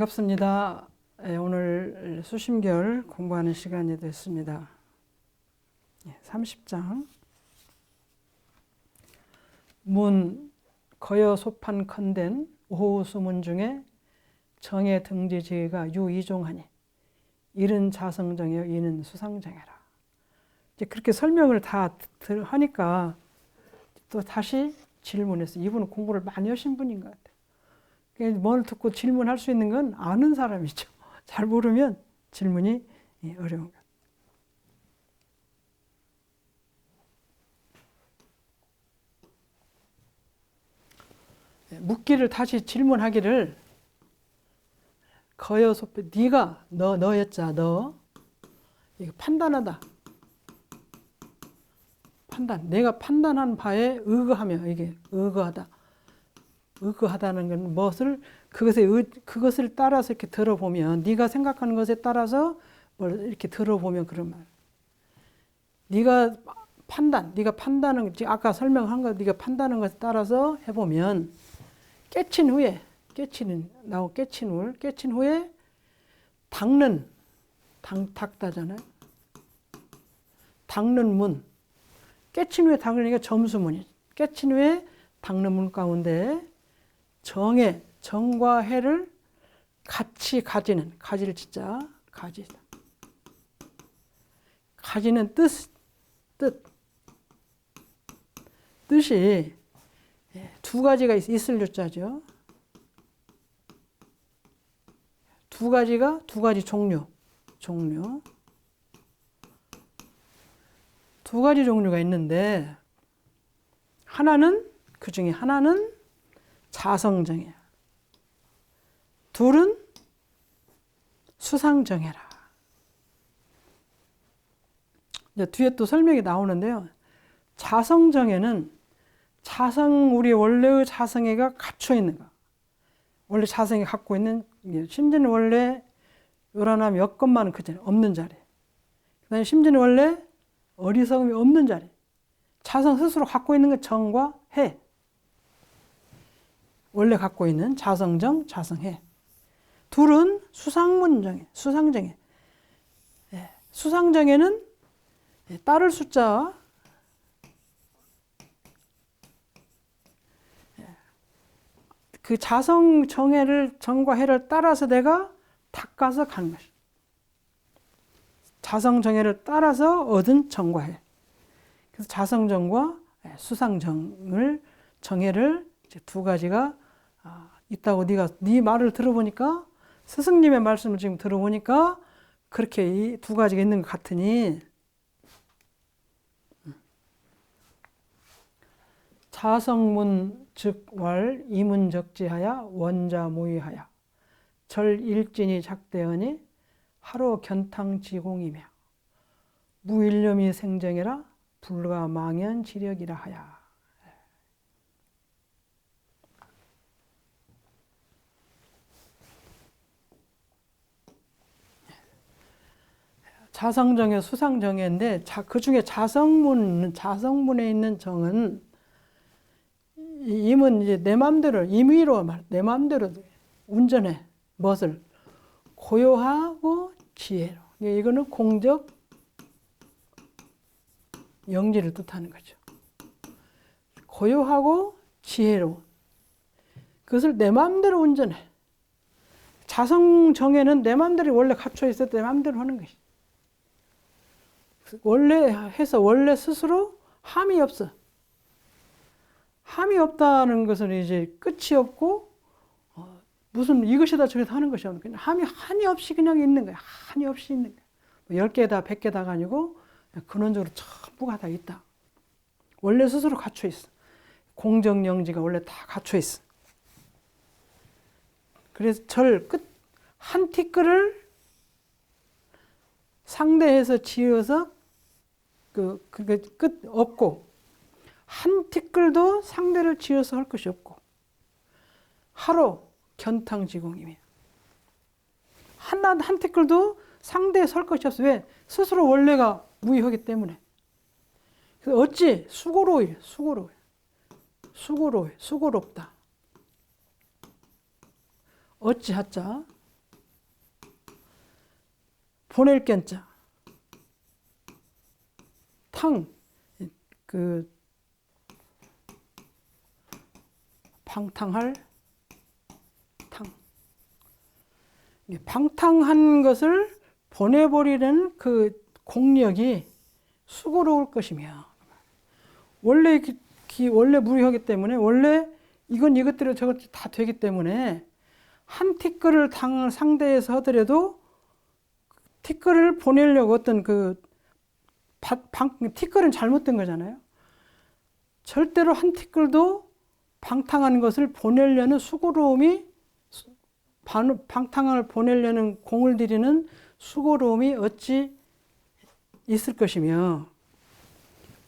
반갑습니다. 오늘 수심결 공부하는 시간이 됐습니다. 30장 문 거여 소판컨댄 오호수문 중에 정의 등지지가 유이종하니 이른 자성정이여 이는 수상정해라. 이제 그렇게 설명을 다 하니까 또 다시 질문했어요. 이분은 공부를 많이 하신 분인 것 같아요. 뭘 듣고 질문할 수 있는 건 아는 사람이죠. 잘 모르면 질문이 어려운 것. 묻기를 다시 질문하기를 거여소패 네가 너였자 너 이거 판단하다. 판단 내가 판단한 바에 의거하며 이게 의거하다. 의거하다는 건 무엇을 그것을 따라서 이렇게 들어보면 네가 생각하는 것에 따라서 뭘 이렇게 들어보면 그런 말. 네가 판단은 아까 설명한 거 네가 판단하는 것에 따라서 해보면 깨친 후에 닦다잖아요. 닦는 문. 깨친 후에 닦으니까 점수문이. 깨친 후에 닦는 문 가운데 정과 해를 같이 가지는 가지를 진짜 가지다. 가지는 뜻이 두 가지가 있을 유자죠. 두 가지 종류. 두 가지 종류가 있는데 그 중에 하나는 자성정이야. 둘은 수상정해라. 이제 뒤에 또 설명이 나오는데요. 자성정해는 우리 원래의 자성애가 갖춰 있는 거. 원래 자성이 갖고 있는 심지는 원래 요란함 여건만은 그잖아요. 없는 자리. 그다음에 심지는 원래 어리석음이 없는 자리. 자성 스스로 갖고 있는 게 정과 해. 원래 갖고 있는 자성정, 자성해. 둘은 수상정해. 수상정해는 따를 숫자 그 자성정해를 정과 해를 따라서 내가 닦아서 가는 것이다. 자성정해를 따라서 얻은 정과 해. 그래서 자성정과 정해를 이제 두 가지가 있다고 네 말을 들어보니까 스승님의 말씀을 지금 들어보니까 그렇게 이 두 가지가 있는 것 같으니 자성문 즉왈 이문적지하야 원자무의하야 절일진이 작대하니 하루 견탕지공이며 무일념이 생정이라 불가망연지력이라 하야. 자성정해, 수상정해인데 그 중에 자성문에 있는 정은 임은 이제 내 마음대로 임의로 내 마음대로 운전해. 무엇을? 고요하고 지혜로. 이거는 공적 영지를 뜻하는 거죠. 고요하고 지혜로. 그것을 내 마음대로 운전해. 자성정해는 내 마음대로 원래 갖춰 있을 때 내 마음대로 하는 것이. 원래 스스로 함이 없어. 함이 없다는 것은 이제 끝이 없고 무슨 이것이다 저것이다 하는 것이 없는 거야. 한이 없이 그냥 있는 거야. 한이 없이 있는 거야. 10개다 100개다가 아니고 근원적으로 전부가 다 있다. 원래 스스로 갖춰 있어. 공정영지가 원래 다 갖춰 있어. 그래서 한 티끌을 상대해서 지어서 끝 없고 한 티끌도 상대를 지어서 할 것이 없고 하루 견탕지공이며 한 티끌도 상대에 설 것이 없어. 왜? 스스로 원래가 무의하기 때문에. 그래서 어찌 수고롭다. 어찌하자 보낼 견자. 탕, 방탕할 탕. 방탕한 것을 보내버리는 그 공력이 수고로울 것이며, 원래 무효하기 때문에, 원래 이건 이것대로 저것 다 되기 때문에, 한 티끌을 상대해서 하더라도 티끌을 보내려고 어떤 티끌은 잘못된 거잖아요. 절대로 한 티끌도 방탕한 것을 보내려는 수고로움이, 방탕을 보내려는 공을 들이는 수고로움이 어찌 있을 것이며,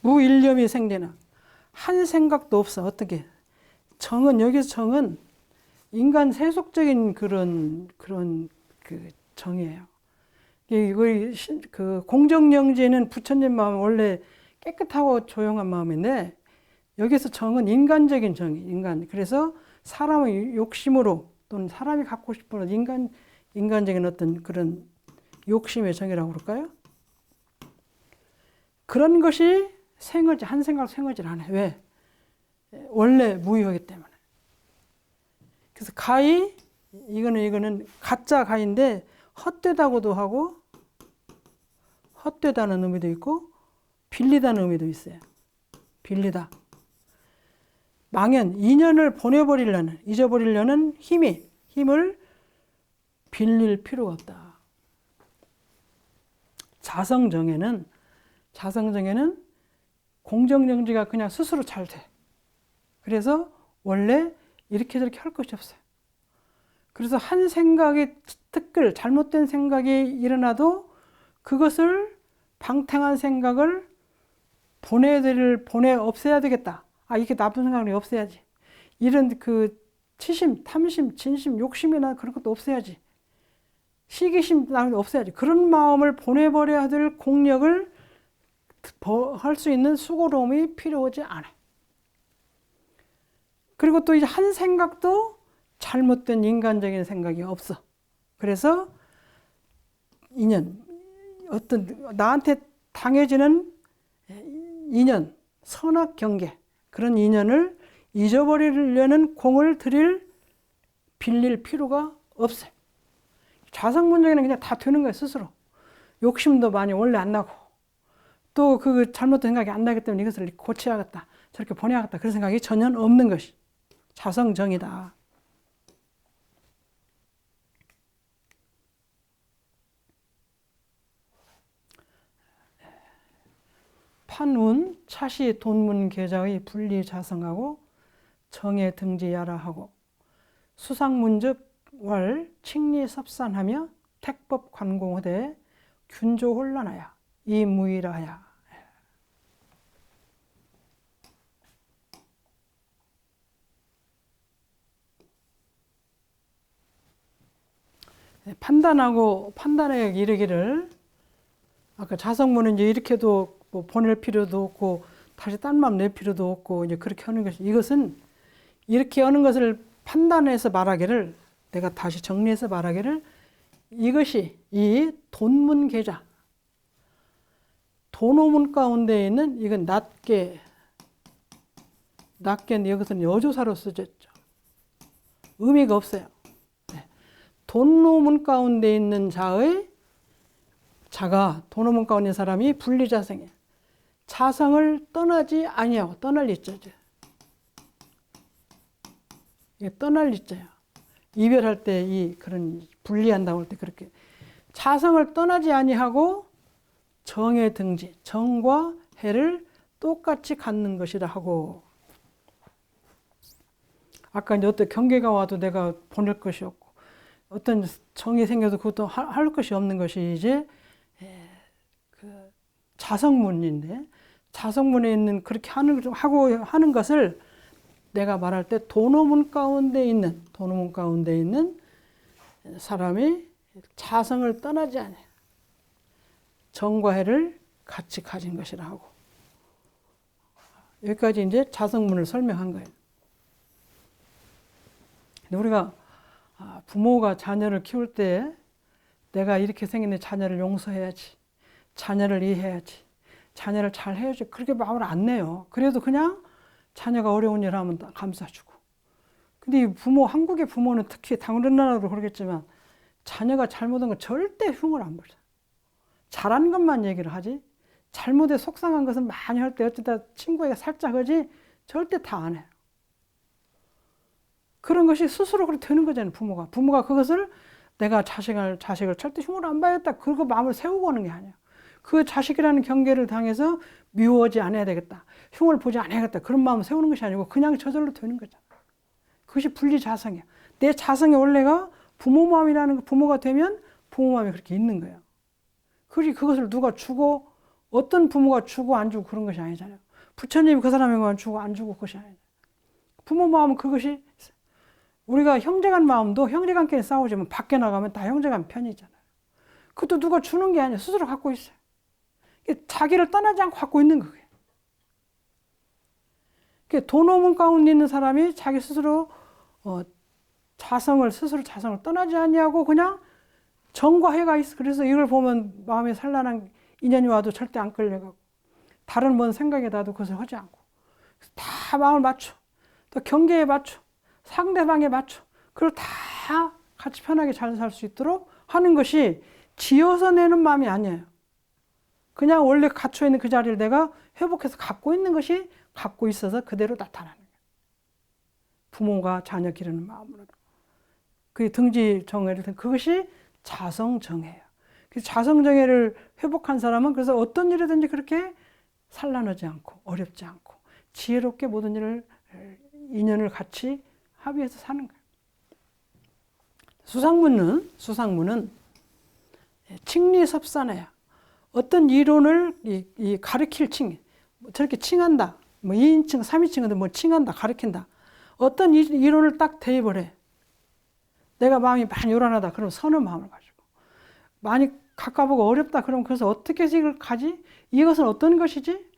무일념이 생되나, 한 생각도 없어. 어떻게? 정은, 여기서 정은 인간 세속적인 그런 정이에요. 공정영지는 부처님 마음은 원래 깨끗하고 조용한 마음인데, 여기서 정은 인간적인 정이, 그래서 사람의 욕심으로, 또는 사람이 갖고 싶은 인간적인 어떤 그런 욕심의 정이라고 그럴까요? 그런 것이 한 생각 생각질 않아요. 왜? 원래 무효하기 때문에. 그래서 가히, 이거는 가짜 가인데, 헛되다고도 하고, 헛되다는 의미도 있고, 빌리다는 의미도 있어요. 빌리다. 망연, 인연을 잊어버리려는 힘을 빌릴 필요가 없다. 자성정에는 공정정지가 그냥 스스로 잘 돼. 그래서 원래 이렇게 저렇게 할 것이 없어요. 그래서 한 생각이 잘못된 생각이 일어나도 그것을, 방탕한 생각을 없애야 되겠다. 이게 나쁜 생각이 없애야지. 이런 치심, 탐심, 진심, 욕심이나 그런 것도 없애야지. 시기심 없애야지. 그런 마음을 보내버려야 될 공력을 할 수 있는 수고로움이 필요하지 않아요. 그리고 또 이제 한 생각도 잘못된 인간적인 생각이 없어. 그래서 나한테 당해지는 인연, 선악 경계, 그런 인연을 잊어버리려는 공을 빌릴 필요가 없어요. 자성문정에는 그냥 다 되는 거예요, 스스로. 욕심도 많이 원래 안 나고, 또 잘못된 생각이 안 나기 때문에 이것을 고쳐야겠다, 저렇게 보내야겠다, 그런 생각이 전혀 없는 것이 자성정이다. 판운, 차시, 돈문, 계자의 분리자성하고 정에 등지야라하고 수상문즉 월 칭리섭산하며 택법 관공하되 균조혼란하야 이 무의라하야. 판단에 이르기를, 아까 자성문은 이제 이렇게도 보낼 필요도 없고 다시 딴 마음 낼 필요도 없고 이제 그렇게 하는 것이, 이것은 이렇게 하는 것을 판단해서 말하기를, 내가 다시 정리해서 말하기를, 이것이 이 돈문계자, 돈오문 가운데 있는, 이건 낮게 여기서는 여조사로 쓰졌죠. 의미가 없어요. 돈오문 가운데 있는 돈오문 가운데 있는 사람이 분리자성이에요. 자성을 떠나지 아니하고, 떠날 이자죠. 이게 떠날 이자예요. 이별할 때 그런 분리한다고 할 때 그렇게 자성을 떠나지 아니하고 정에 등지, 정과 해를 똑같이 갖는 것이라 하고, 아까 이제 어떤 경계가 와도 내가 보낼 것이 없고, 어떤 정이 생겨도 그것도 할 것이 없는 것이 이제 자성문인데, 자성문에 있는 그렇게 하는 것을 내가 말할 때 돈오문 가운데 있는 사람이 자성을 떠나지 않아요. 정과 해를 같이 가진 것이라 하고, 여기까지 이제 자성문을 설명한 거예요. 근데 우리가 부모가 자녀를 키울 때 내가 이렇게 생긴 내 자녀를 용서해야지. 자녀를 이해해야지. 자녀를 잘 해야지. 그렇게 마음을 안 내요. 그래도 그냥 자녀가 어려운 일 하면 감싸주고. 근데 이 부모, 한국의 부모는 특히 다른 나라도 그러겠지만 자녀가 잘못한 건 절대 흉을 안 보죠. 잘한 것만 얘기를 하지. 잘못에 속상한 것은 많이 할 때 어쩌다 친구에게 살짝 하지 절대 다 안 해요. 그런 것이 스스로 그렇게 되는 거잖아요. 부모가 그것을 내가 자식을 절대 흉을 안 봐야겠다. 그리고 마음을 세우고 오는 게 아니에요. 그 자식이라는 경계를 당해서 미워하지 않아야 되겠다. 흉을 보지 않아야겠다. 그런 마음을 세우는 것이 아니고 그냥 저절로 되는 거잖아요. 그것이 분리자성이야. 내 자성의 원래가 부모 마음이라는 부모가 되면 부모 마음이 그렇게 있는 거예요. 그것을 누가 주고 어떤 부모가 주고 안 주고 그런 것이 아니잖아요. 부처님이 그 사람에게만 주고 안 주고 그것이 아니잖아요. 부모 마음은 그것이 우리가 형제간 마음도 형제간끼리 싸우지만 밖에 나가면 다 형제간 편이잖아요. 그것도 누가 주는 게 아니에요. 스스로 갖고 있어요. 자기를 떠나지 않고 갖고 있는 거예요. 도노문 가운데 있는 사람이 자기 스스로 스스로 자성을 떠나지 않냐고 그냥 정과해가 있어. 그래서 이걸 보면 마음에 산란한 인연이 와도 절대 안 끌려가고 다른 뭔 생각에 나도 그것을 하지 않고 다 마음을 맞춰. 또 경계에 맞춰. 상대방에 맞춰. 그걸 다 같이 편하게 잘 살 수 있도록 하는 것이 지어서 내는 마음이 아니에요. 그냥 원래 갖춰있는 그 자리를 내가 회복해서 갖고 있는 것이 갖고 있어서 그대로 나타나는 거예요. 부모가 자녀 기르는 마음으로. 그 등지정해를 그것이 자성정해예요. 자성정해를 회복한 사람은 그래서 어떤 일이든지 그렇게 산란하지 않고 어렵지 않고 지혜롭게 모든 일을 인연을 같이 합의해서 사는 거예요. 수상문은 칭리섭산해요. 어떤 이론을 가르칠 칭, 저렇게 칭한다. 뭐 2인칭, 3인칭인데 뭐 칭한다, 가르친다. 어떤 이론을 딱 대입을 해. 내가 마음이 많이 요란하다. 그럼 선한 마음을 가지고. 많이 가까보고 어렵다. 그럼 그래서 어떻게 해서 이걸 가지? 이것은 어떤 것이지?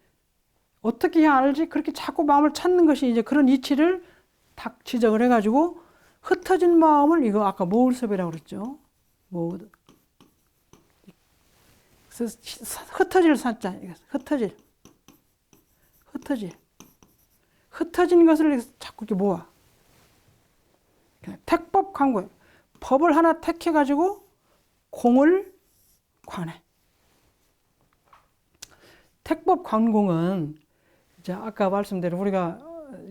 어떻게 해야 알지? 그렇게 자꾸 마음을 찾는 것이 이제 그런 이치를 딱 지적을 해가지고 흩어진 마음을 이거 아까 모을섭이라고 그랬죠. 흩어질 사자. 흩어진 것을 자꾸 이렇게 모아. 택법 관고예요. 법을 하나 택해가지고 공을 관해. 택법 관공은 이제 아까 말씀대로 우리가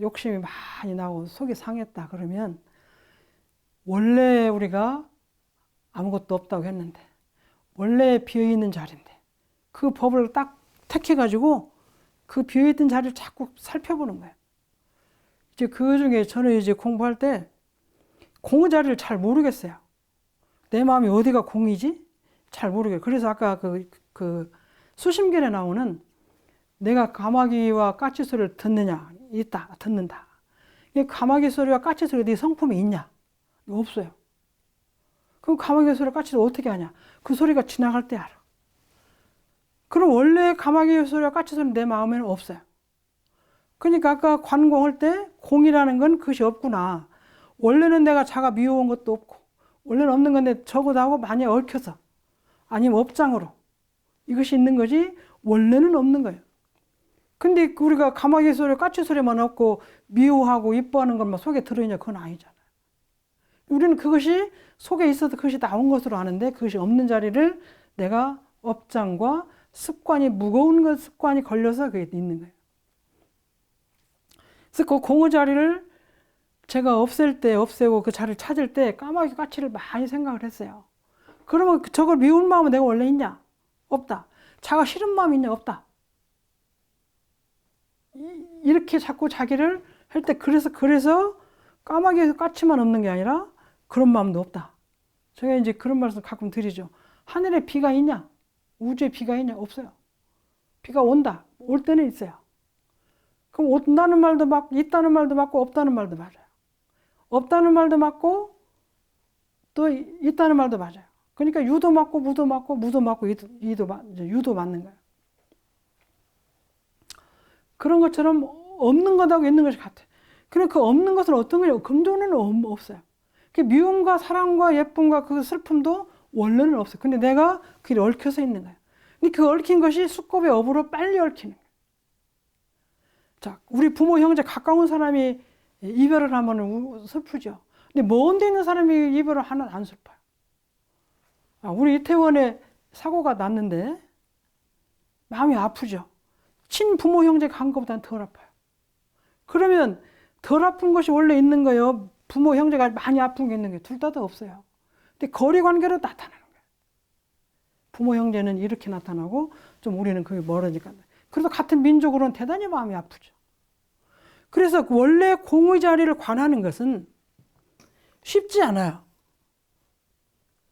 욕심이 많이 나고 속이 상했다 그러면 원래 우리가 아무것도 없다고 했는데 원래 비어있는 자리인데 그 법을 딱 택해가지고 그 비어있던 자리를 자꾸 살펴보는 거예요. 이제 그 중에 저는 이제 공부할 때 공의 자리를 잘 모르겠어요. 내 마음이 어디가 공이지? 잘 모르겠어요. 그래서 아까 그 수심결에 나오는 내가 가마귀와 까치 소리를 듣느냐? 듣는다. 가마귀 소리와 까치 소리가 네 성품이 있냐? 없어요. 그럼 가마귀 소리와 까치 소리 어떻게 하냐? 그 소리가 지나갈 때 알아. 그럼 원래 가마귀 소리와 까치 소리는 내 마음에는 없어요. 그러니까 아까 관공할 때 공이라는 건 그것이 없구나. 원래는 내가 자가 미워한 것도 없고 원래는 없는 건데 저것도 하고 많이 얽혀서 아니면 업장으로 이것이 있는 거지 원래는 없는 거예요. 근데 우리가 가마귀 소리, 까치 소리만 없고 미워하고 이뻐하는 것만 속에 들어있냐? 그건 아니잖아요. 우리는 그것이 속에 있어서 그것이 나온 것으로 아는데 그것이 없는 자리를 내가 업장과 습관이 무거운 습관이 걸려서 그게 있는 거예요. 그래서 그 공의 자리를 제가 없애고 그 자리를 찾을 때 까마귀 까치를 많이 생각을 했어요. 그러면 저걸 미운 마음은 내가 원래 있냐? 없다. 자가 싫은 마음이 있냐? 없다. 이렇게 자꾸 자기를 할 때 그래서 까마귀에서 까치만 없는 게 아니라 그런 마음도 없다. 제가 이제 그런 말씀 가끔 드리죠. 하늘에 비가 있냐? 우주에 비가 있냐? 없어요. 비가 온다. 올 때는 있어요. 그럼 온다는 말도 맞고 있다는 말도 맞고 없다는 말도 맞아요. 없다는 말도 맞고 또 있다는 말도 맞아요. 그러니까 유도 맞고 무도 맞고 유도 맞는 거예요. 그런 것처럼 없는 것하고 있는 것이 같아. 그럼 그 없는 것은 어떤 거냐고 금도는 없어요. 미움과 사랑과 예쁨과 그 슬픔도 원래는 없어요. 근데 내가 그게 얽혀서 있는 거예요. 근데 그 얽힌 것이 수법의 업으로 빨리 얽히는 거예요. 자, 우리 부모, 형제, 가까운 사람이 이별을 하면 슬프죠. 근데 먼 데 있는 사람이 이별을 하면 안 슬퍼요. 우리 이태원에 사고가 났는데 마음이 아프죠. 친부모, 형제가 한 것보다는 덜 아파요. 그러면 덜 아픈 것이 원래 있는 거예요? 부모, 형제가 많이 아픈 게 있는 거예요? 둘 다 없어요. 근데 거리 관계로 나타나는 거예요. 부모, 형제는 이렇게 나타나고 좀 우리는 그게 멀어지니까. 그래도 같은 민족으로는 대단히 마음이 아프죠. 그래서 원래 공의 자리를 관하는 것은 쉽지 않아요.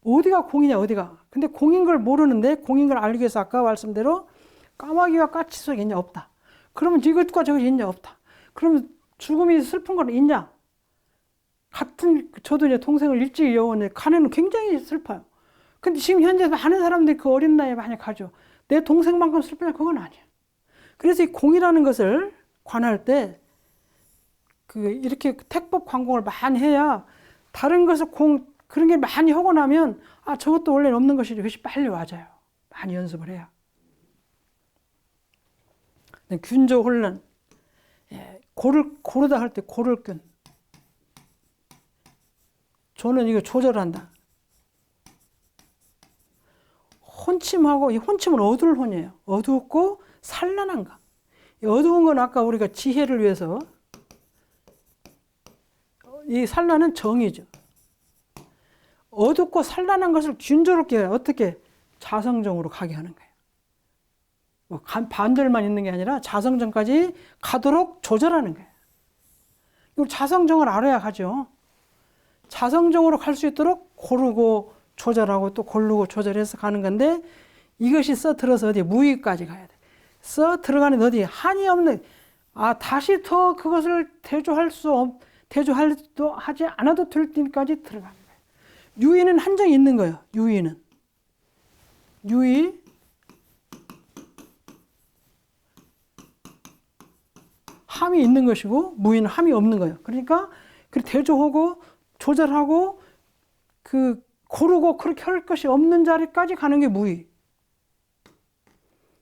어디가 공이냐 어디가. 근데 공인 걸 모르는데 공인 걸 알기 위해서 아까 말씀대로 까마귀와 까치 속에 있냐 없다. 그러면 이것과 저것이 있냐 없다. 그러면 죽음이 슬픈 건 있냐. 같은 저도 이제 동생을 일찍 잃었는데 가네는 굉장히 슬퍼요. 근데 지금 현재 많은 사람들이 그 어린 나이에 많이 가죠. 내 동생만큼 슬프냐 그건 아니에요. 그래서 이 공이라는 것을 관할 때 이렇게 택법 관공을 많이 해야 다른 것을 그런 게 많이 하고 나면 저것도 원래는 없는 것이지. 그것이 빨리 와져요. 많이 연습을 해야. 균조 혼란. 고르다 할 때 고를균. 조는 이거 조절한다. 혼침하고, 이 혼침은 어두울 혼이에요. 어둡고 산란한 거. 어두운 건 아까 우리가 지혜를 위해서, 이 산란은 정의죠. 어둡고 산란한 것을 균조롭게 어떻게 자성정으로 가게 하는 거예요. 반절만 있는 게 아니라 자성정까지 가도록 조절하는 거예요. 이걸 자성정을 알아야 하죠. 자성정으로 갈 수 있도록 고르고 조절하고 또 고르고 조절해서 가는 건데 이것이 들어서 어디 무의까지 가야 돼. 들어가는 어디 한이 없는 다시 더 그것을 대조하지 않아도 될 때까지 들어가는 거예요. 유의는 한정이 있는 거예요. 유의 함이 있는 것이고 무의는 함이 없는 거예요. 그러니까 대조하고 조절하고 고르고 그렇게 할 것이 없는 자리까지 가는 게 무의.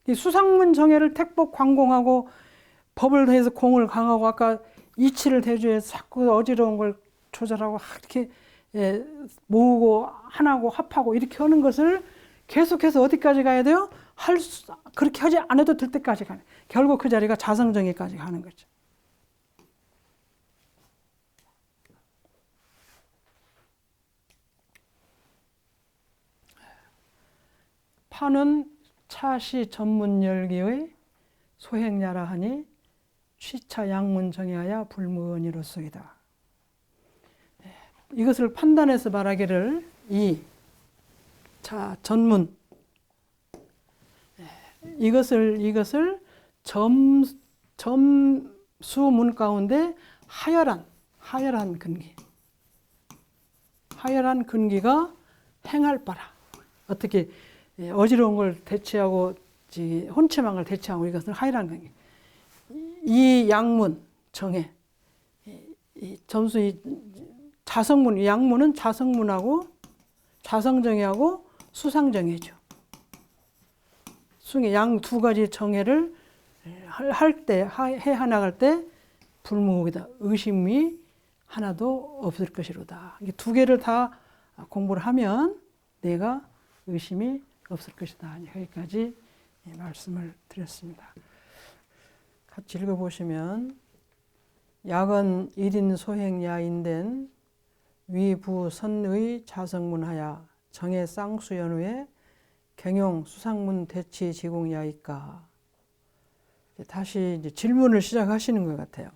이 수상문 정해를 택법 관공하고 법을 더해서 공을 강하고 아까 이치를 대조해서 자꾸 어지러운 걸 조절하고 이렇게 모으고 하나고 합하고 이렇게 하는 것을 계속해서 어디까지 가야 돼요? 그렇게 하지 않아도 될 때까지 가는. 결국 그 자리가 자성정의까지 가는 거죠. 파는 차시 전문 열기의 소행야라 하니 취차 양문 정의하여 불무언이로소이다. 이것을 판단해서 말하기를 전문 이것을 점수문 가운데 하열한 근기가 행할 바라. 어떻게 어지러운 걸 대체하고 혼침한 걸 대체하고 이것을 하열한 근기. 이 양문 정해 점수 자성문 양문은 자성문하고 자성정의하고 수상정의죠. 양 두 가지 정의를 해 나갈 때 불무이다. 의심이 하나도 없을 것이로다. 이 두 개를 다 공부를 하면 내가 의심이 없을 것이다. 여기까지 말씀을 드렸습니다. 같이 읽어보시면 약은 1인 소행야인된 위부 선의 자성문하야 정의 쌍수연후에 경용 수상문 대치 지공야이까. 다시 이제 질문을 시작하시는 것 같아요.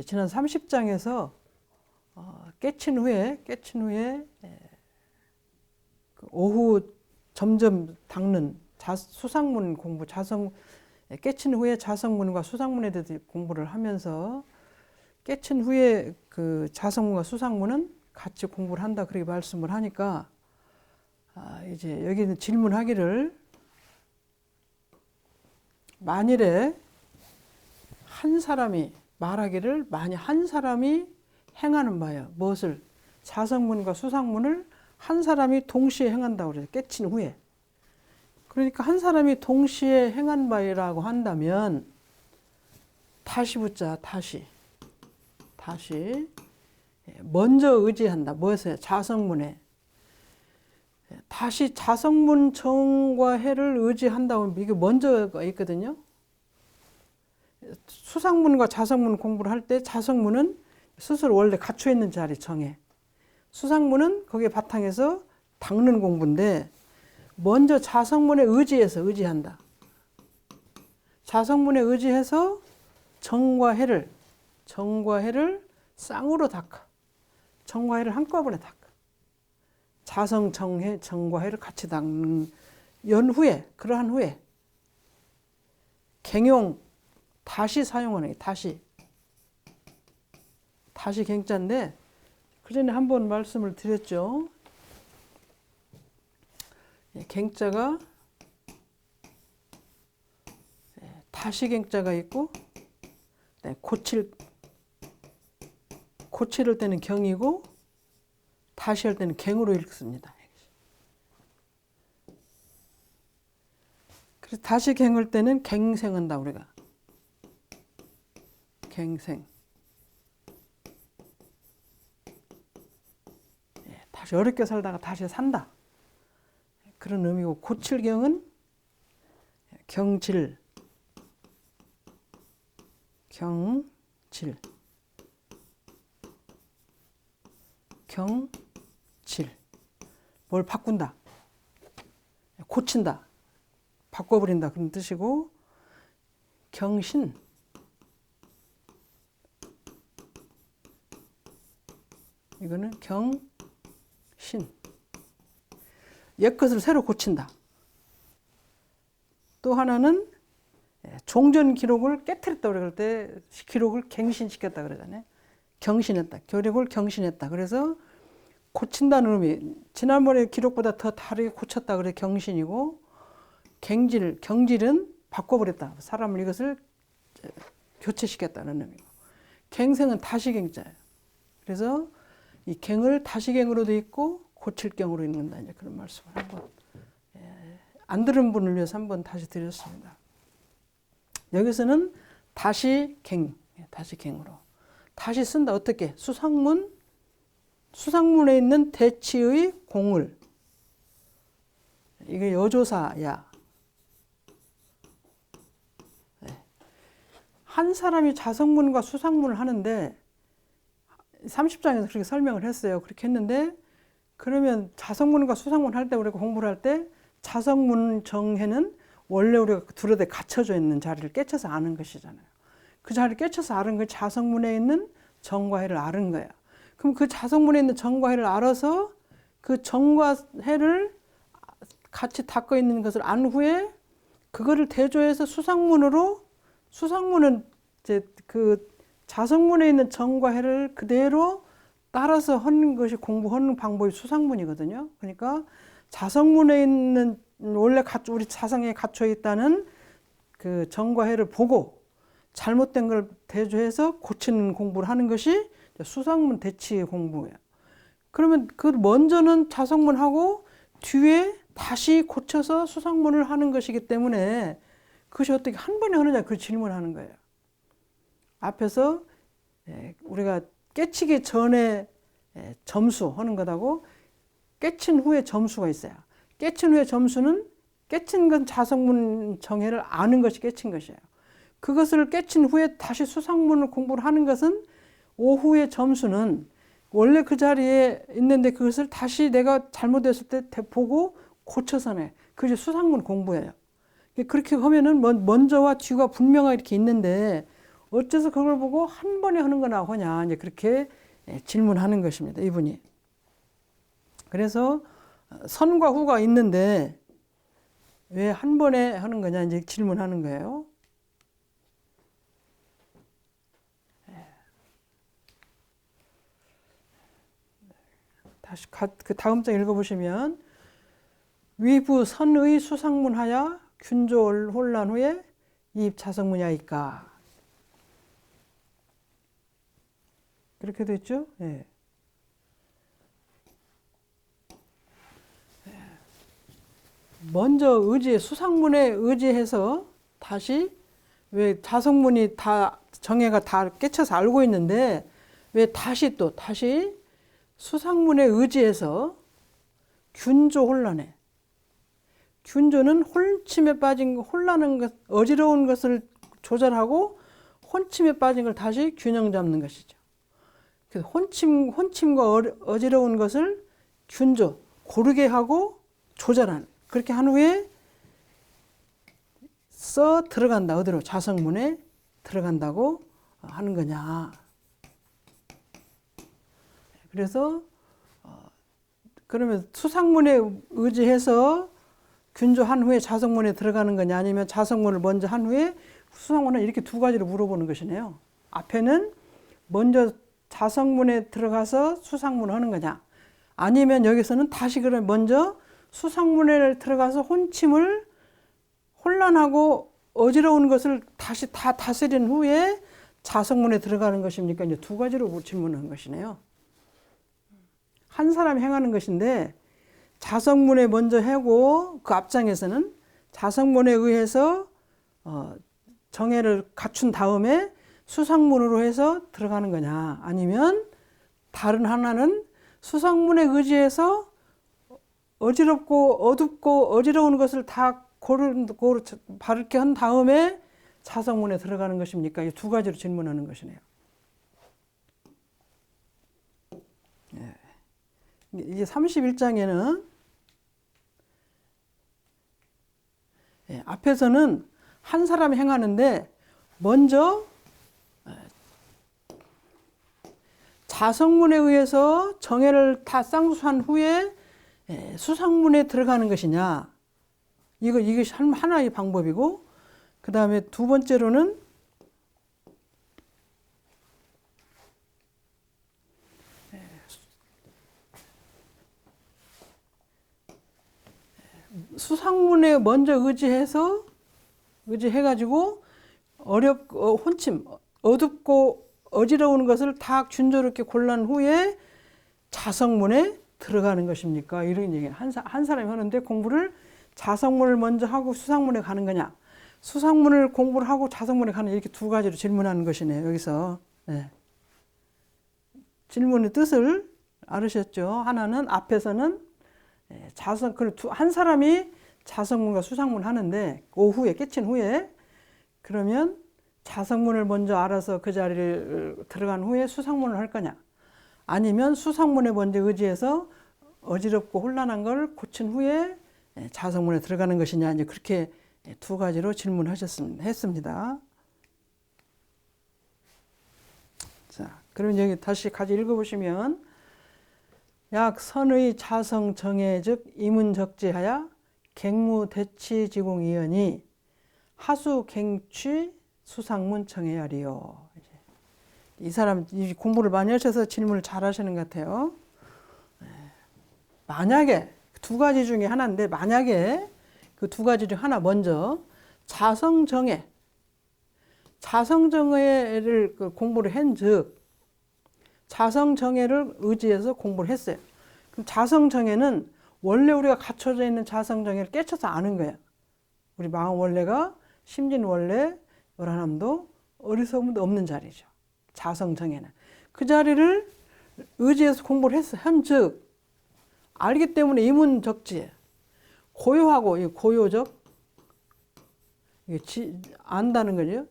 지난 30장에서 깨친 후에 오후 점점 닦는 수상문 공부, 깨친 후에 자성문과 수상문에 대해서 공부를 하면서 깨친 후에 그 자성문과 수상문은 같이 공부를 한다 그렇게 말씀을 하니까 이제 여기는 질문하기를 만일에 한 사람이 말하기를 한 사람이 행하는 바예요. 무엇을? 자성문과 수상문을 한 사람이 동시에 행한다고 그래요. 깨친 후에. 그러니까 한 사람이 동시에 행한 바이라고 한다면 다시 붙자. 다시 먼저 의지한다. 무엇에? 자성문에. 다시 자성문 정과 해를 의지한다고 이게 먼저가 있거든요. 수상문과 자성문 공부를 할 때 자성문은 스스로 원래 갖춰 있는 자리 정해. 수상문은 거기에 바탕에서 닦는 공부인데 먼저 자성문에 의지한다. 자성문에 의지해서 정과 해를 쌍으로 닦아. 정과 해를 한꺼번에 닦아. 자성, 정해, 정과 해를 같이 닦는 연후에, 그러한 후에 갱용 다시 사용하는 게 다시 갱자인데 그 전에 한번 말씀을 드렸죠. 갱자가 다시 갱자가 있고 고칠 때는 경이고 다시 할 때는 갱으로 읽습니다. 그래서 다시 갱을 때는 갱생한다 우리가. 갱생. 다시 어렵게 살다가 다시 산다. 그런 의미고 고칠경은 경질. 뭘 바꾼다. 고친다. 바꿔버린다. 그런 뜻이고 경신. 이거는 경신. 옛것을 새로 고친다. 또 하나는 종전 기록을 깨트렸다 그럴 때 기록을 갱신시켰다 그러잖아요. 경신했다. 기록을 경신했다. 그래서 고친다는 의미. 지난번에 기록보다 더 다르게 고쳤다 그래 경신이고 경질은 바꿔버렸다. 사람을 이것을 교체시켰다는 의미고. 갱생은 다시갱자예요. 그래서 이 갱을 다시갱으로도 있고 고칠경으로 읽는다. 이제 그런 말씀을 한번 안 들은 분을 위해서 한번 다시 드렸습니다. 여기서는 다시갱으로 다시 쓴다. 어떻게? 수상문에 있는 대치의 공을 이게 여조사야. 한 사람이 자성문과 수상문을 하는데 30장에서 그렇게 설명을 했어요. 그렇게 했는데 그러면 자성문과 수상문 할 때 우리가 공부를 할 때 자성문 정해는 원래 우리가 두루에 갇혀져 있는 자리를 깨쳐서 아는 것이잖아요. 그 자리를 깨쳐서 아는 걸 자성문에 있는 정과 해를 아는 거야. 그럼 그 자성문에 있는 정과 해를 알아서 그 정과 해를 같이 닦고 있는 것을 안 후에 그거를 대조해서 수상문은 이제 그 자성문에 있는 정과 해를 그대로 따라서 하는 것이 공부하는 방법이 수상문이거든요. 그러니까 자성문에 있는 원래 우리 자성에 갇혀 있다는 그 정과 해를 보고 잘못된 걸 대조해서 고치는 공부를 하는 것이 수상문 대치의 공부예요. 그러면 그 먼저는 자성문하고 뒤에 다시 고쳐서 수상문을 하는 것이기 때문에 그것이 어떻게 한 번에 하느냐 그 질문하는 거예요. 앞에서 우리가 깨치기 전에 점수하는 것하고 깨친 후에 점수가 있어요. 깨친 후에 점수는 깨친 건 자성문 정해를 아는 것이 깨친 것이에요. 그것을 깨친 후에 다시 수상문을 공부를 하는 것은 오후의 점수는 원래 그 자리에 있는데 그것을 다시 내가 잘못했을 때 보고 고쳐서 내. 그게 수상문 공부예요. 그렇게 하면은 먼저와 뒤가 분명하게 이렇게 있는데 어째서 그걸 보고 한 번에 하는 거나 하냐 이제 그렇게 질문하는 것입니다. 이분이. 그래서 선과 후가 있는데 왜 한 번에 하는 거냐 이제 질문하는 거예요. 다시 그 다음 장 읽어보시면 위부 선의 수상문하야 균조 혼란 후에 이입 자성문야이까 그렇게 됐죠? 예. 먼저 수상문에 의지해서 다시 왜 자성문이 다 정예가 다 깨쳐서 알고 있는데 왜 다시 수상문에 의지해서 균조 혼란에 균조는 혼침에 빠진 혼란한 것, 어지러운 것을 조절하고 혼침에 빠진 걸 다시 균형 잡는 것이죠. 그래서 혼침과 어지러운 것을 균조 고르게 하고 조절하는 그렇게 한 후에 들어간다. 어디로? 자성문에 들어간다고 하는 거냐. 그래서 그러면 수상문에 의지해서 균조한 후에 자성문에 들어가는 거냐 아니면 자성문을 먼저 한 후에 수상문을 이렇게 두 가지로 물어보는 것이네요. 앞에는 먼저 자성문에 들어가서 수상문을 하는 거냐 아니면 여기서는 다시 그러면 먼저 수상문에 들어가서 혼란하고 어지러운 것을 다시 다 다스린 후에 자성문에 들어가는 것입니까? 이제 두 가지로 질문한 것이네요. 한 사람이 행하는 것인데 자성문에 먼저 하고 그 앞장에서는 자성문에 의해서 정예를 갖춘 다음에 수상문으로 해서 들어가는 거냐 아니면 다른 하나는 수상문에 의지해서 어지럽고 어둡고 어지러운 것을 다 바르게 한 다음에 자성문에 들어가는 것입니까? 이 두 가지로 질문하는 것이네요. 이제 31장에는 앞에서는 한 사람이 행하는데 먼저 자성문에 의해서 정예를 다 쌍수한 후에 수상문에 들어가는 것이냐 이것이 하나의 방법이고 그 다음에 두 번째로는 수상문에 먼저 의지해가지고 혼침, 어둡고 어지러운 것을 다 균조롭게 골란 후에 자성문에 들어가는 것입니까? 이런 얘기는 한 사람이 하는데 공부를 자성문을 먼저 하고 수상문에 가는 거냐? 수상문을 공부를 하고 자성문에 가는 이렇게 두 가지로 질문하는 것이네요. 여기서 질문의 뜻을 알으셨죠? 하나는 앞에서는 한 사람이 자성문과 수상문을 하는데 오후에 깨친 후에 그러면 자성문을 먼저 알아서 그 자리를 들어간 후에 수상문을 할 거냐 아니면 수상문에 먼저 의지해서 어지럽고 혼란한 걸 고친 후에 자성문에 들어가는 것이냐 이제 그렇게 두 가지로 질문했습니다. 자, 그럼 여기 다시 같이 읽어보시면 약 선의 자성 정예 즉 이문적지하야 갱무대치지공이연이 하수 갱취 수상문 청해야리요. 이 사람 공부를 많이 하셔서 질문을 잘 하시는 것 같아요. 만약에 두 가지 중에 하나인데 만약에 그 두 가지 중 하나 먼저 자성정예를 공부를 한즉 자성정예를 의지해서 공부를 했어요. 그럼 자성정예는 원래 우리가 갖춰져 있는 자성정예를 깨쳐서 아는 거야. 우리 마음 원래가 심진 원래 열하남도 어리석음도 없는 자리죠. 자성정예는. 그 자리를 의지해서 공부를 했어. 한즉 알기 때문에 이문적지에 고요하고 고요적 안다는 거죠.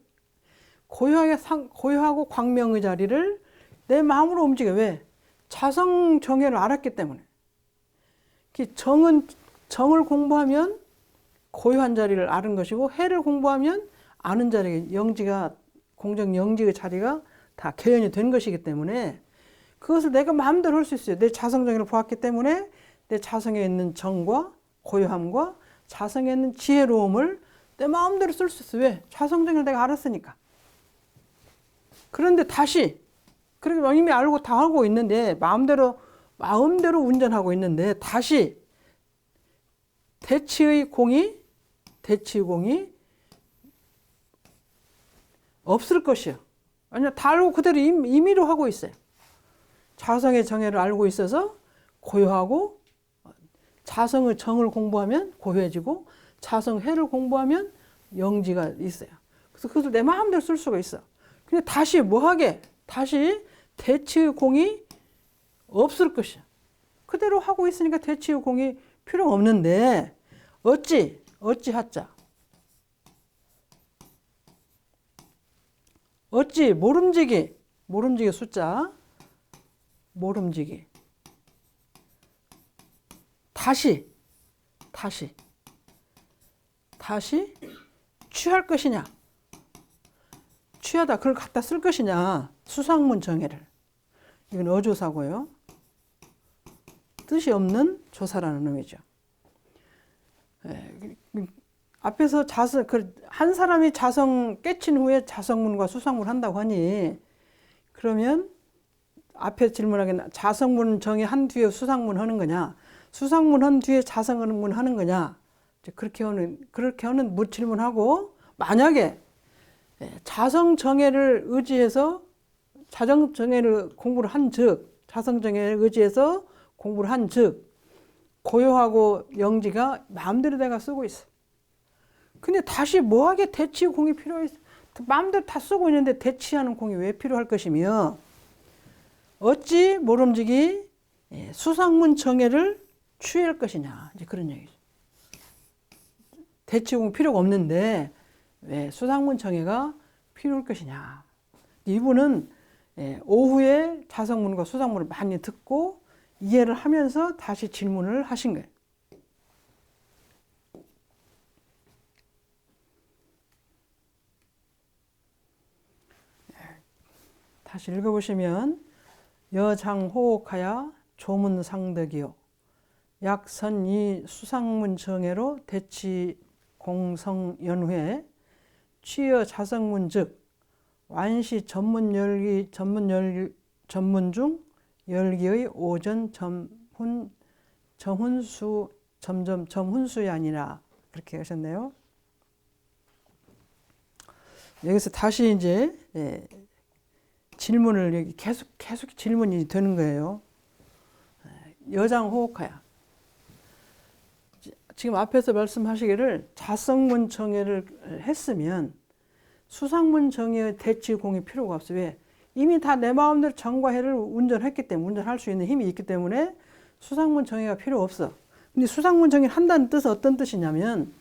고요하고 광명의 자리를 내 마음으로 움직여. 왜? 자성정예를 알았기 때문에. 정을 공부하면 고요한 자리를 아는 것이고 해를 공부하면 아는 자리, 영지가 공정 영지의 자리가 다 개연이 된 것이기 때문에 그것을 내가 마음대로 할 수 있어요. 내 자성정예를 보았기 때문에 내 자성에 있는 정과 고요함과 자성에 있는 지혜로움을 내 마음대로 쓸 수 있어요. 왜? 자성정예를 내가 알았으니까. 그런데 다시 그렇게 이미 알고 다 하고 있는데 마음대로 운전하고 있는데 다시 대치의 공이 없을 것이요. 아니요, 다 알고 그대로 임의로 하고 있어요. 자성의 정예를 알고 있어서 고요하고 자성의 정을 공부하면 고해지고 자성해를 공부하면 영지가 있어요. 그래서 그것을 내 마음대로 쓸 수가 있어. 근데 다시 뭐하게? 다시 대치의 공이 없을 것이야. 그대로 하고 있으니까 대치의 공이 필요 없는데 어찌 하자. 어찌 모름지기 숫자 모름지기 다시 취할 것이냐 취하다 그걸 갖다 쓸 것이냐 수상문 정해를 이건 어조사고요. 뜻이 없는 조사라는 의미죠. 앞에서 한 사람이 자성 깨친 후에 자성문과 수상문 한다고 하니 그러면 앞에 질문하긴 자성문 정의한 뒤에 수상문 하는 거냐 수상문 한 뒤에 자성문 하는 거냐 그렇게 하는 질문하고 만약에 자성정해를 의지해서 자성정해를 공부를 한 즉 자성정해를 의지해서 공부를 한 즉 고요하고 영지가 마음대로 내가 쓰고 있어. 근데 다시 뭐하게 대치 공이 필요해? 마음대로 다 쓰고 있는데 대치하는 공이 왜 필요할 것이며 어찌 모름지기 수상문 정해를 취할 것이냐 이제 그런 얘기죠. 대치 공이 필요가 없는데 왜 수상문 정해가 필요할 것이냐. 이분은 오후에 자성문과 수상문을 많이 듣고 이해를 하면서 다시 질문을 하신 거예요. 다시 읽어보시면 여장호옥하야 조문상덕이요 약선이 수상문 정해로 대치 공성연회 취여 자성문 즉 완시 전문 중 열기의 오전 정훈수 점훈수이 아니라 그렇게 하셨네요. 여기서 다시 이제 질문을 여기 계속 질문이 되는 거예요. 여장호옥하야. 지금 앞에서 말씀하시기를 자성문 정해를 했으면 수상문 정해의 대치 공이 필요가 없어. 왜? 이미 다 내 마음대로 정과 해를 운전했기 때문에 운전할 수 있는 힘이 있기 때문에 수상문 정해가 필요 없어. 근데 수상문 정해를 한다는 뜻은 어떤 뜻이냐면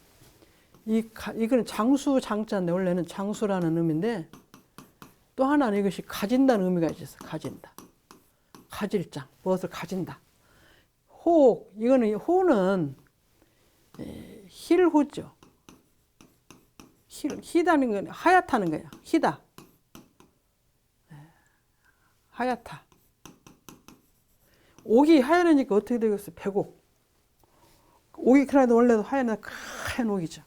이거는 장수 장자인데 원래는 장수라는 의미인데 또 하나는 이것이 가진다는 의미가 있어요. 가진다. 가질장. 무엇을 가진다. 호옥. 이거는 호는 힐호죠. 희다는 건 하얗다는 거예요. 희다. 하얗다. 옥이 하얘니까 어떻게 되겠어요? 백옥. 옥이 그래도 원래도 하얀 옥이죠.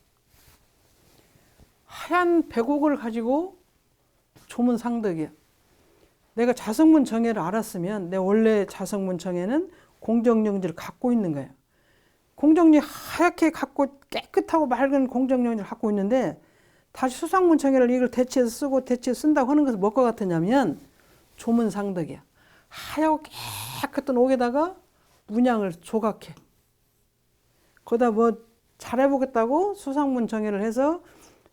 하얀 백옥을 가지고 조문상덕이야. 내가 자성문 정해를 알았으면 내 원래 자성문 정해는 공정영지를 갖고 있는 거예요. 공정리 하얗게 갖고 깨끗하고 맑은 공정영지를 갖고 있는데 다시 수상문 정해를 이걸 대치해서 쓰고 대치해서 쓴다고 하는 것은 뭐가 같으냐면 조문상덕이야. 하얗고 깨끗한 옥에다가 문양을 조각해. 거기다 뭐 잘해보겠다고 수상문 정해를 해서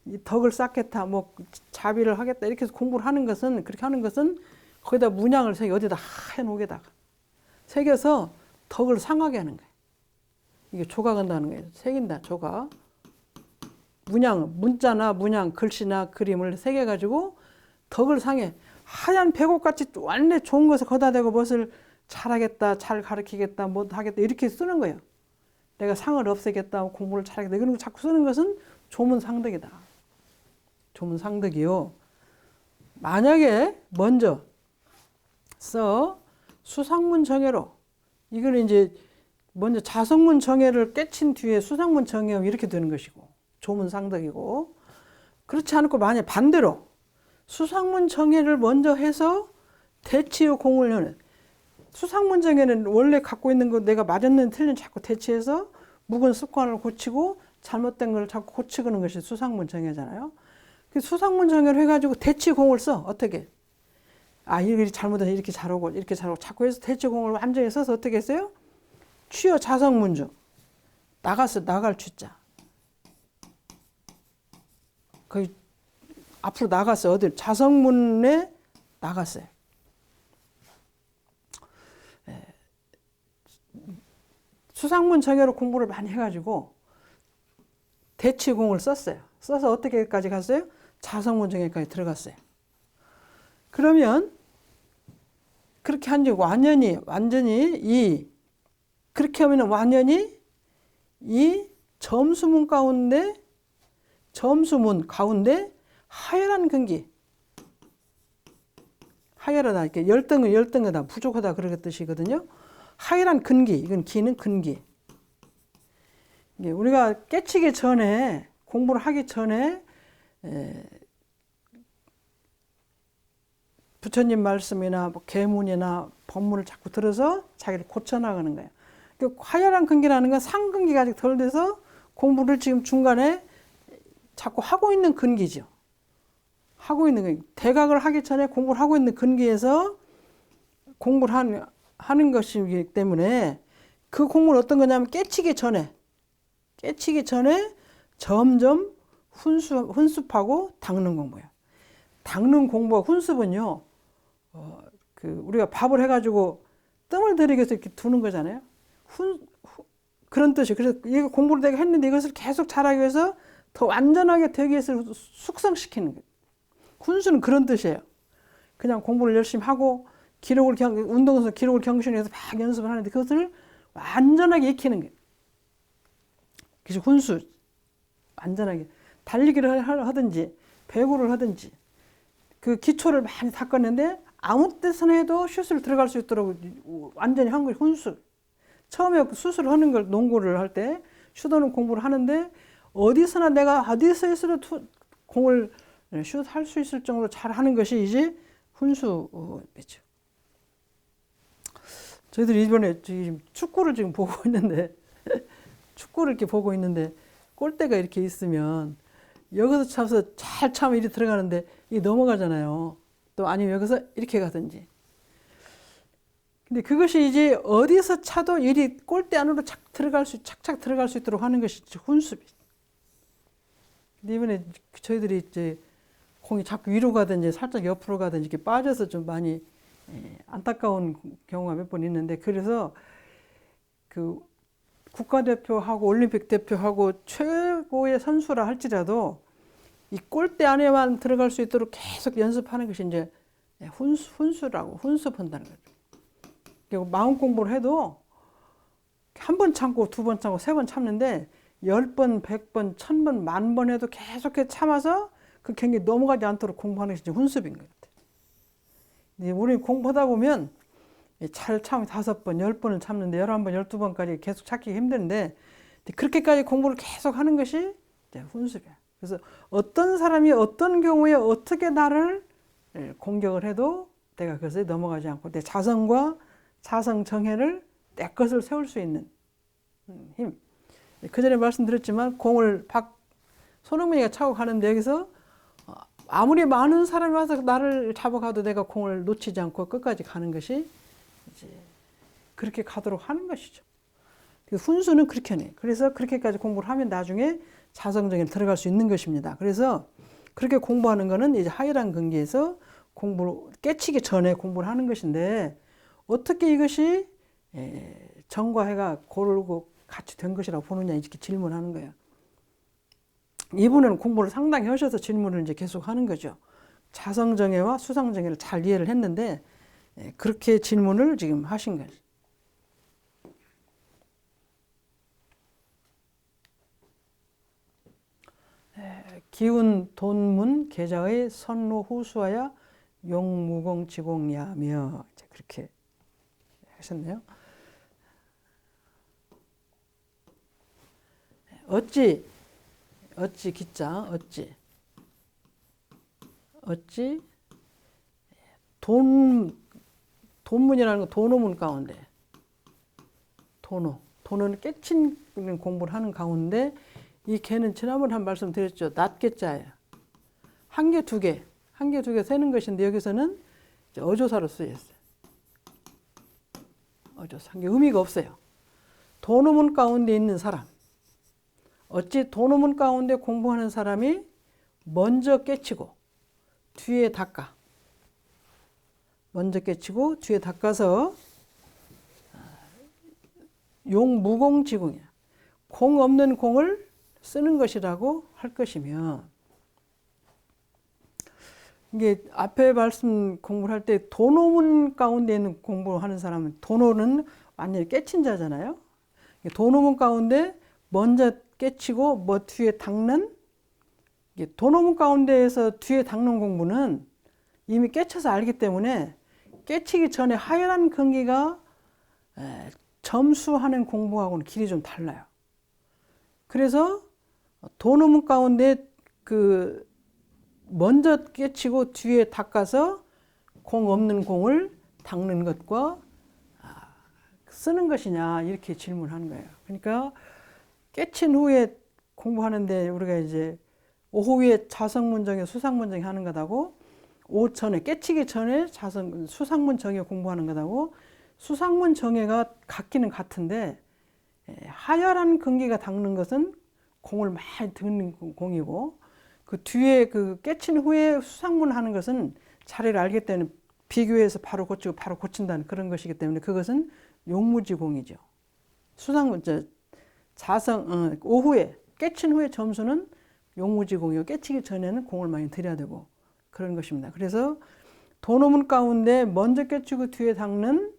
이 덕을 쌓겠다, 뭐 자비를 하겠다 이렇게 해서 공부를 하는 것은 그렇게 하는 것은 거기다 문양을 새겨 어디다 하얀 옥에다가 새겨서 덕을 상하게 하는 거예요. 이게 조각한다는 거예요. 새긴다, 조각. 문자나 문양, 글씨나 그림을 새겨가지고 덕을 상해. 하얀 백옥같이 완전 좋은 것을 거다 대고 무엇을 잘하겠다, 잘 가르치겠다, 뭐 하겠다 이렇게 쓰는 거예요. 내가 상을 없애겠다, 공부를 잘하겠다 이런 거 자꾸 쓰는 것은 조문상덕이다. 조문상덕이요. 만약에 먼저 수상문 정해로 이거는 이제 먼저 자성문 정해를 깨친 뒤에 수상문 정해하면 이렇게 되는 것이고 조문상덕이고 그렇지 않고 만약 반대로 수상문 정해를 먼저 해서 대치의 공을 여는 수상문 정해는 원래 갖고 있는 거 내가 맞았는 틀린 자꾸 대치해서 묵은 습관을 고치고 잘못된 걸 자꾸 고치는 것이 수상문 정해잖아요. 그 수상문 정해를 해가지고 대치 공을 써. 어떻게? 이렇게 잘못해서 이렇게 잘하고 자꾸 해서 대치 공을 완전히 써서 어떻게 했어요? 취여 자성문중. 나갔어. 나갈 주자. 거의 앞으로 나갔어요. 어딜? 자성문에 나갔어요. 수상문 정예로 공부를 많이 해가지고 대치공을 썼어요. 써서 어떻게까지 갔어요? 자성문 정예까지 들어갔어요. 그러면 그렇게 한 지 완전히 그렇게 하면 완전히 이 점수문 가운데 하열한 근기, 하열하다 이렇게 열등하다 부족하다 그런 뜻이거든요. 하열한 근기, 이건 기는 근기. 우리가 깨치기 전에 공부를 하기 전에 부처님 말씀이나 뭐 계문이나 법문을 자꾸 들어서 자기를 고쳐나가는 거예요. 하열한 근기라는 건 상근기가 아직 덜 돼서 공부를 지금 중간에 자꾸 하고 있는 근기죠. 하고 있는 거. 대각을 하기 전에 공부를 하고 있는 근기에서 공부를 하는 것이기 때문에 그 공부는 어떤 거냐면 깨치기 전에 점점 훈습하고 닦는 공부예요. 닦는 공부와 훈습은요, 우리가 밥을 해가지고 뜸을 들이기 위해서 이렇게 두는 거잖아요. 그런 뜻이에요. 그래서 이거 공부를 내가 했는데 이것을 계속 잘하기 위해서 더 완전하게 되기 위해서 숙성시키는 거예요. 훈수는 그런 뜻이에요. 그냥 공부를 열심히 하고 운동에서 기록을 경신해서 막 연습을 하는데 그것을 완전하게 익히는 거예요. 그래서 훈수, 완전하게 달리기를 하든지 배구를 하든지 그 기초를 많이 닦았는데 아무 데서나 해도 슛을 들어갈 수 있도록 완전히 한 거예요. 훈수. 처음에 수술을 하는 걸 농구를 할 때 슛하는 공부를 하는데 어디서나 내가 어디서 있어도 공을 슛할 수 있을 정도로 잘 하는 것이 이제 훈수죠. 저희들이 이번에 지금 축구를 지금 보고 있는데 축구를 이렇게 보고 있는데 골대가 이렇게 있으면 여기서 차서 잘 차면 이리 들어가는데 이 넘어가잖아요. 또 아니면 여기서 이렇게 가든지. 근데 그것이 이제 어디서 차도 이리 골대 안으로 착착 들어갈 수 있도록 하는 것이 훈수입니다. 근데 이번에 저희들이 이제 공이 자꾸 위로 가든지 살짝 옆으로 가든지 이렇게 빠져서 좀 많이 안타까운 경우가 몇 번 있는데 그래서 그 국가대표하고 올림픽 대표하고 최고의 선수라 할지라도 이 골대 안에만 들어갈 수 있도록 계속 연습하는 것이 이제 훈수라고 훈습한다는 거죠. 그리고 마음 공부를 해도 한 번 참고 두 번 참고 세 번 참는데 10번, 100번, 1000번, 10,000번 해도 계속해서 참아서 그 경기 넘어가지 않도록 공부하는 것이 훈습인 것 같아요. 우리 공부하다 보면 잘 참으면 5번, 10번을 참는데 11번, 12번까지 계속 찾기 힘든데 그렇게까지 공부를 계속 하는 것이 훈습이야. 그래서 어떤 사람이 어떤 경우에 어떻게 나를 공격을 해도 내가 그것에 넘어가지 않고 내 자성과 자성 정해를 내 것을 세울 수 있는 힘. 그 전에 말씀드렸지만 공을 손흥민이가 차고 가는데 여기서 아무리 많은 사람이 와서 나를 잡아가도 내가 공을 놓치지 않고 끝까지 가는 것이 이제 그렇게 가도록 하는 것이죠. 훈수는 그렇게 해. 그래서 그렇게까지 공부를 하면 나중에 자성정에 들어갈 수 있는 것입니다. 그래서 그렇게 공부하는 것은 이제 하열한 근기에서 공부를 깨치기 전에 공부를 하는 것인데 어떻게 이것이 정과 해가 고르고 같이 된 것이라고 보느냐 이렇게 질문하는 거예요. 이분은 공부를 상당히 하셔서 질문을 이제 계속 하는 거죠. 자성정예와 수상정예를 잘 이해를 했는데 그렇게 질문을 지금 하신 거죠. 기운 돈문 계자의 선로 후수하여 용무공 지공야며 그렇게 하셨네요. 어찌 기자 어찌 돈문이라는 건 도노문 가운데 도노는 깨친 공부를 하는 가운데 이 개는 지난번에 한 말씀 드렸죠. 낫개자예요. 한 개, 두 개 세는 것인데 여기서는 어조사로 쓰였어요. 어조사. 한 개 의미가 없어요. 도노문 가운데 있는 사람. 어찌 도노문 가운데 공부하는 사람이 먼저 깨치고 뒤에 닦아. 먼저 깨치고 뒤에 닦아서 용무공지공이야. 공 없는 공을 쓰는 것이라고 할 것이며, 이게 앞에 말씀 공부를 할 때 도노문 가운데 있는 공부를 하는 사람은, 도노는 완전히 깨친 자잖아요. 도노문 가운데 먼저 깨치고 뭐 뒤에 닦는, 도노문 가운데에서 뒤에 닦는 공부는 이미 깨쳐서 알기 때문에 깨치기 전에 하열한 근기가 점수하는 공부하고는 길이 좀 달라요. 그래서 도노문 가운데 그 먼저 깨치고 뒤에 닦아서 공 없는 공을 닦는 것과 쓰는 것이냐, 이렇게 질문하는 거예요. 그러니까 깨친 후에 공부하는데 우리가 이제 오후에 자성문 정에 수상문 정에 하는 것하고 오전에 깨치기 전에 수상문 정에 공부하는 것하고 수상문 정예가 같기는 같은데, 하열한 근기가 닦는 것은 공을 많이 듣는 공이고, 그 뒤에 그 깨친 후에 수상문 하는 것은 자리를 알기 때문에 비교해서 바로 고치고 바로 고친다는 그런 것이기 때문에 그것은 용무지공이죠. 수상문 오후에 깨친 후에 점수는 용무지공이고, 깨치기 전에는 공을 많이 들여야 되고 그런 것입니다. 그래서 도노문 가운데 먼저 깨치고 뒤에 닦는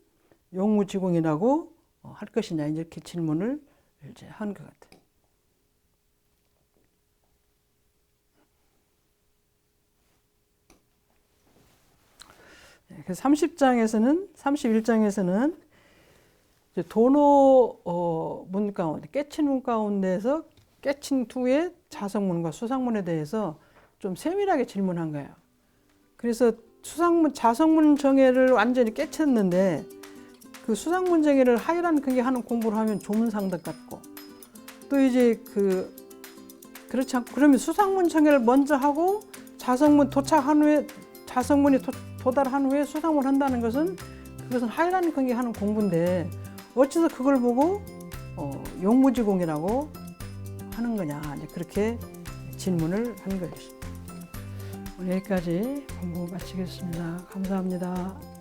용무지공이라고 할 것이냐, 이렇게 질문을 이제 한 것 같아요. 그래서 31장에서는 이제 도노문 가운데, 깨친 문 가운데에서 깨친 후에 자성문과 수상문에 대해서 좀 세밀하게 질문한 거예요. 그래서 자성문 정예를 완전히 깨쳤는데 그 수상문 정예를 하열한 근기 하는 공부를 하면 조문상덕 같고, 또 이제 그렇지 않고, 그러면 수상문 정예를 먼저 하고 자성문 도착한 후에, 자성문이 도달한 후에 수상문 한다는 것은 그것은 하열한 근기 하는 공부인데 어째서 그걸 보고 용무지공이라고 하는 거냐, 이제 그렇게 질문을 한 것이죠. 오늘 여기까지 공부 마치겠습니다. 감사합니다.